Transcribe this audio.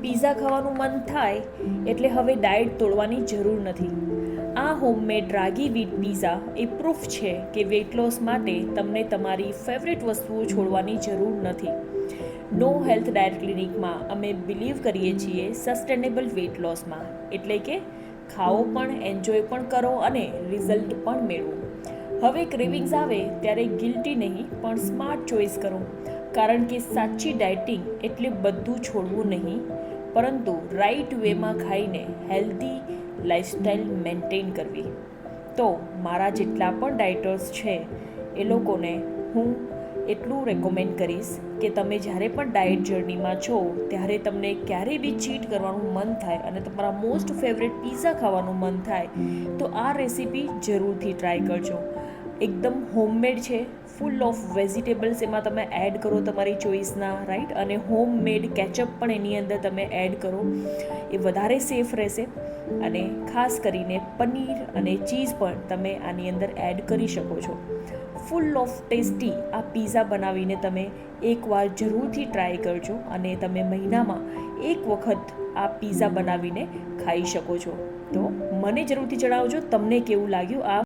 Pizza ખાવાનું મન થાય એટલે હવે ડાયટ તોડવાની જરૂર નથી. આ હોમમેડ રાગી વીટ પીઝા એ પ્રૂફ છે કે વેઇટ લોસ માટે તમને તમારી ફેવરેટ વસ્તુઓ છોડવાની જરૂર નથી. નો હેલ્થ ડાયટ ક્લિનિકમાં અમે બિલીવ કરીએ છીએ સસ્ટેનેબલ વેઇટ લોસમાં, એટલે કે ખાઓ પણ, એન્જોય પણ કરો અને રિઝલ્ટ પણ મેળવો. હવે ક્રેવિંગ્સ આવે ત્યારે ગિલ્ટી નહીં પણ સ્માર્ટ ચોઇસ કરો, કારણ કે સાચી ડાયટિંગ એટલે બધું છોડવું નહીં, પરંતુ રાઈટ વેમાં ખાઈને હેલ્ધી લાઈફસ્ટાઈલ મેન્ટેન કરવી. તો મારા જેટલા પણ ડાયટર્સ છે એ લોકોને હું એટલું રેકમેન્ડ કરીશ કે તમે જ્યારે પણ ડાયટ જર્નીમાં છો ત્યારે તમને ક્યારેય બી ચીટ કરવાનું મન થાય અને તમારા મોસ્ટ ફેવરેટ પીઝા ખાવાનું મન થાય તો આ રેસીપી જરૂરથી ટ્રાય કરજો. એકદમ હોમમેડ છે, ફૂલ ઓફ વેજીટેબલ્સ એમાં તમે એડ કરો તમારી ચોઈસના, રાઈટ, અને હોમમેડ કેચઅપ પણ એની અંદર તમે એડ કરો, એ વધારે સેફ રહેશે. અને ખાસ કરીને પનીર અને ચીઝ પણ તમે આની અંદર એડ કરી શકો છો. ફૂલ ઓફ ટેસ્ટી આ પીઝા બનાવીને તમે એકવાર જરૂરથી ટ્રાય કરજો અને તમે મહિનામાં એક વખત આ પીઝા બનાવીને ખાઈ શકો છો. તો મને જરૂરથી જણાવજો તમને કેવું લાગ્યું આ